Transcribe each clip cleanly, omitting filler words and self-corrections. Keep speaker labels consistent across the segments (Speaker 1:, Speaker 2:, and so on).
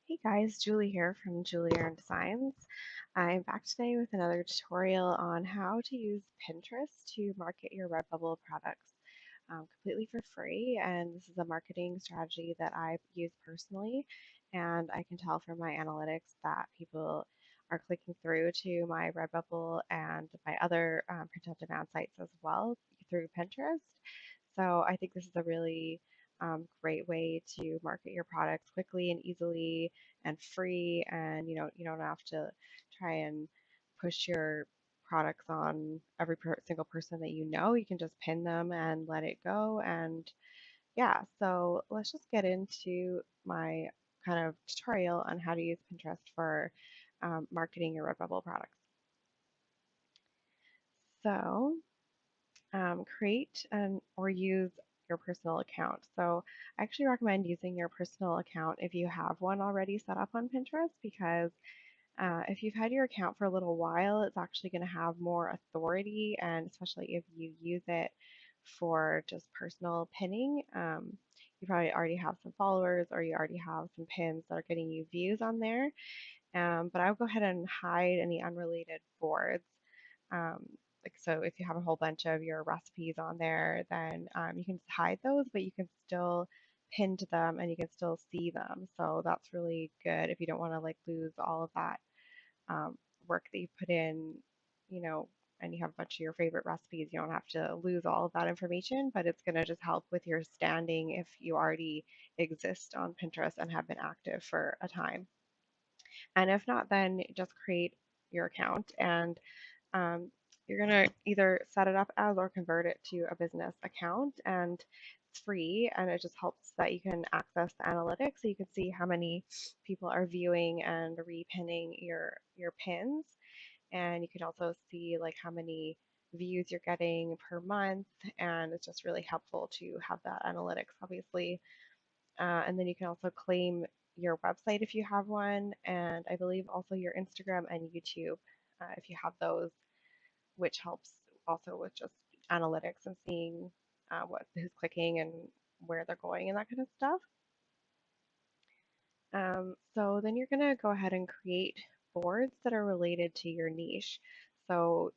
Speaker 1: Hey guys, Julie here from Julie Designs. I'm back today with another tutorial on how to use Pinterest to market your Redbubble products completely for free. And this is a marketing strategy that I've used personally. And I can tell from my analytics that people are clicking through to my Redbubble and my other print on demand sites as well through Pinterest. So I think this is a really great way to market your products quickly and easily and free, and you don't have to try and push your products on every single person that you know. You can just pin them and let it go. And yeah, so let's just get into my kind of tutorial on how to use Pinterest for marketing your Redbubble products. So create and or use your personal account. So I actually recommend using your personal account if you have one already set up on Pinterest, because if you've had your account for a little while, it's actually going to have more authority, and especially if you use it for just personal pinning. You probably already have some followers or you already have some pins that are getting you views on there. But I would go ahead and hide any unrelated boards. Um, like so, if you have a whole bunch of your recipes on there, then you can just hide those, but you can still pin to them and you can still see them. So that's really good if you don't want to like lose all of that um, work that you put in, you know, and you have a bunch of your favorite recipes. You don't have to lose all of that information, but it's going to just help with your standing if you already exist on Pinterest and have been active for a time. And if not, then just create your account, and um, you're going to either set it up as or convert it to a business account. And it's free, and it just helps that you can access the analytics so you can see how many people are viewing and repinning your pins. And you can also see like how many views you're getting per month, and it's just really helpful to have that analytics, obviously. And then you can also claim your website if you have one, and I believe also your Instagram and YouTube if you have those, which helps also with just analytics and seeing what who's clicking and where they're going and that kind of stuff. So then you're going to go ahead and create boards that are related to your niche. So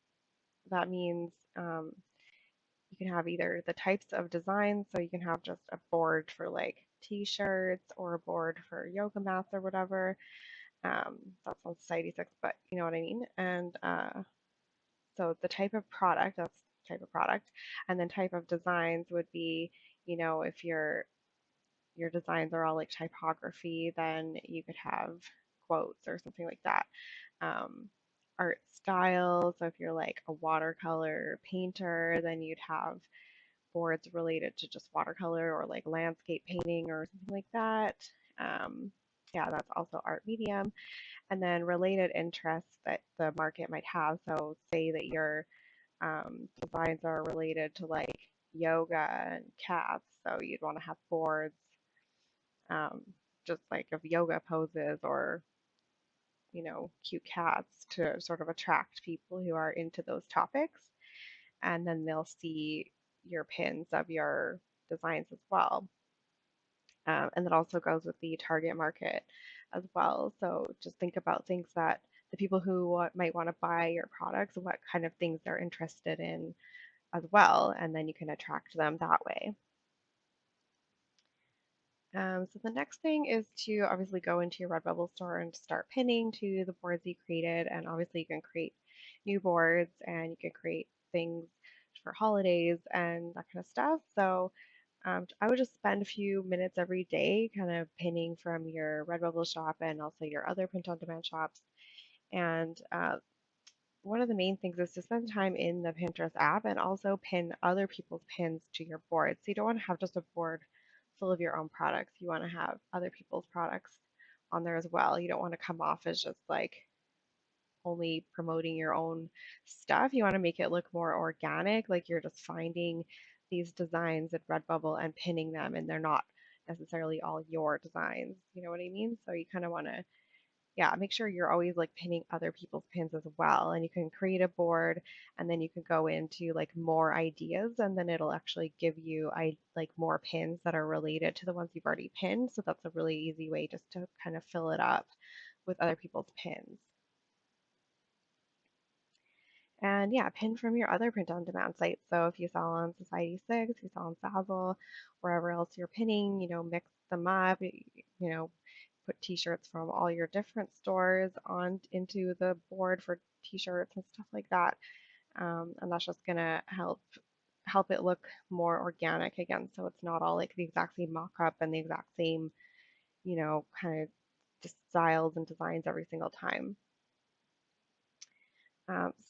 Speaker 1: that means you can have either the types of designs, so you can have just a board for like t-shirts or a board for yoga mats or whatever. That sounds society 6, but you know what I mean. And so the type of product, that's type of product, and then type of designs would be, if your designs are all like typography, then you could have quotes or something like that. Um, art style, so if you're like a watercolor painter, then you'd have boards related to just watercolor or like landscape painting or something like that. Um, yeah, that's also art medium. And then related interests that the market might have. So say that your designs are related to like yoga and cats, so you'd want to have boards um, just like of yoga poses or cute cats to sort of attract people who are into those topics, and then they'll see your pins of your designs as well. And that also goes with the target market as well. So just think about things that the people who might want to buy your products, what kind of things they're interested in as well, and then you can attract them that way. So the next thing is to obviously go into your Redbubble store and start pinning to the boards you created. And obviously you can create new boards and you can create things for holidays and that kind of stuff. So I would just spend a few minutes every day kind of pinning from your Redbubble shop and also your other print-on-demand shops. And one of the main things is to spend time in the Pinterest app and also pin other people's pins to your board. So you don't want to have just a board full of your own products. You want to have other people's products on there as well. You don't want to come off as just like only promoting your own stuff. You want to make it look more organic, like you're just finding these designs at Redbubble and pinning them, and they're not necessarily all your designs. You know what I mean? So you kind of want to yeah, make sure you're always like pinning other people's pins as well. And you can create a board and then you can go into like more ideas and then it'll actually give you like more pins that are related to the ones you've already pinned. So that's a really easy way just to kind of fill it up with other people's pins. And yeah, pin from your other print on demand sites. So if you sell on Society6, you sell on Zazzle, wherever else you're pinning, mix them up, put t-shirts from all your different stores on into the board for t-shirts and stuff like that. And that's just gonna help it look more organic again. So it's not all like the exact same mock-up and the exact same, kind of just styles and designs every single time.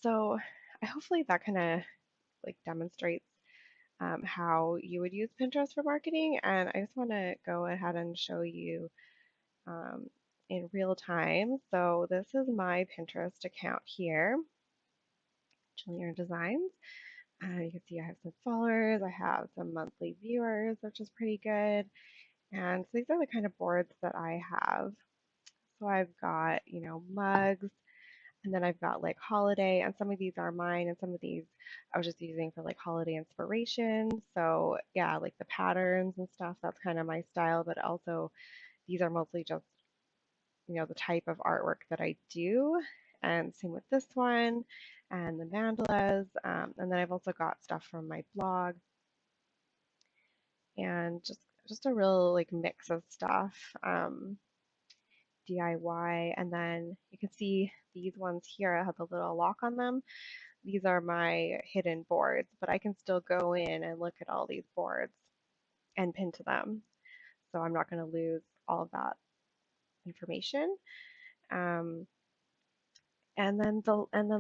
Speaker 1: So hopefully that kind of like demonstrates how you would use Pinterest for marketing. And I just want to go ahead and show you um, in real time. So this is my Pinterest account here, Jillian Designs. You can see I have some followers, I have some monthly viewers, which is pretty good. And so these are the kind of boards that I have. So I've got, mugs, and then I've got like holiday, and some of these are mine, and some of these I was just using for like holiday inspiration. So yeah, like the patterns and stuff, that's kind of my style, but also these are mostly just, the type of artwork that I do. And same with this one and the mandalas. And then I've also got stuff from my blog and just a real like mix of stuff. DIY, and then you can see these ones here. I have the little lock on them. These are my hidden boards, but I can still go in and look at all these boards and pin to them. So I'm not going to lose all of that information. Um, and then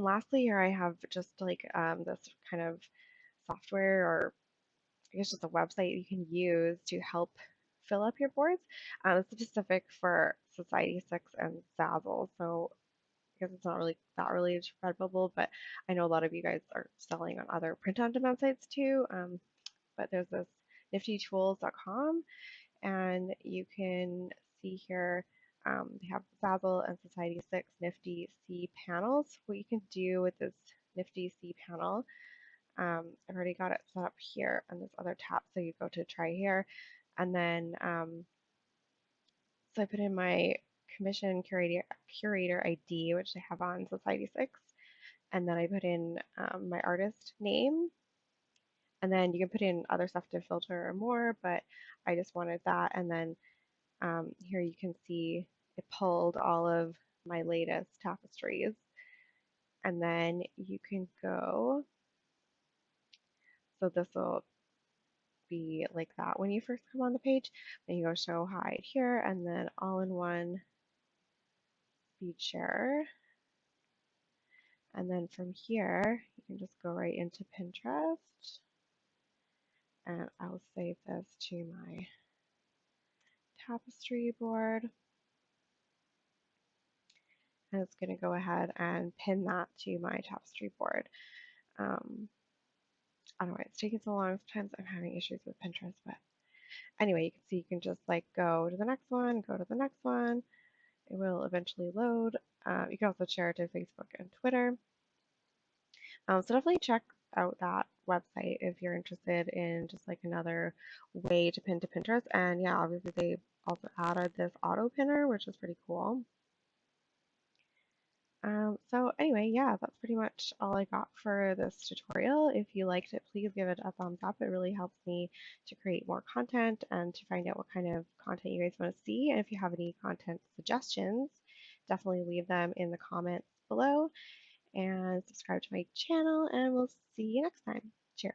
Speaker 1: lastly here I have just like this kind of software, or I guess just a website you can use to help fill up your boards. It's specific for Society6 and Zazzle. So I guess it's not really that related to Redbubble, but I know a lot of you guys are selling on other print-on-demand sites too. But there's this niftytools.com, and you can see here they have Zazzle and Society6 Nifty C panels. What you can do with this Nifty C panel, I've already got it set up here on this other tab. So you go to try here, and then so I put in my commission curator ID, which I have on Society6, and then I put in my artist name, and then you can put in other stuff to filter or more, but I just wanted that. And then here you can see it pulled all of my latest tapestries, and then you can go, so this will be like that when you first come on the page. Then you go show hide here, and then all in one feed share. And then from here, you can just go right into Pinterest. And I'll save this to my tapestry board. And it's going to go ahead and pin that to my tapestry board. I don't know why it's taking so long. Sometimes I'm having issues with Pinterest, but anyway, you can see you can just like go to the next one, go to the next one. It will eventually load. You can also share it to Facebook and Twitter. So definitely check out that website if you're interested in just like another way to pin to Pinterest. And yeah, obviously they also added this auto pinner, which is pretty cool. So anyway, yeah, that's pretty much all I got for this tutorial. If you liked it, please give it a thumbs up. It really helps me to create more content and to find out what kind of content you guys want to see. And if you have any content suggestions, definitely leave them in the comments below and subscribe to my channel, and we'll see you next time. Cheers.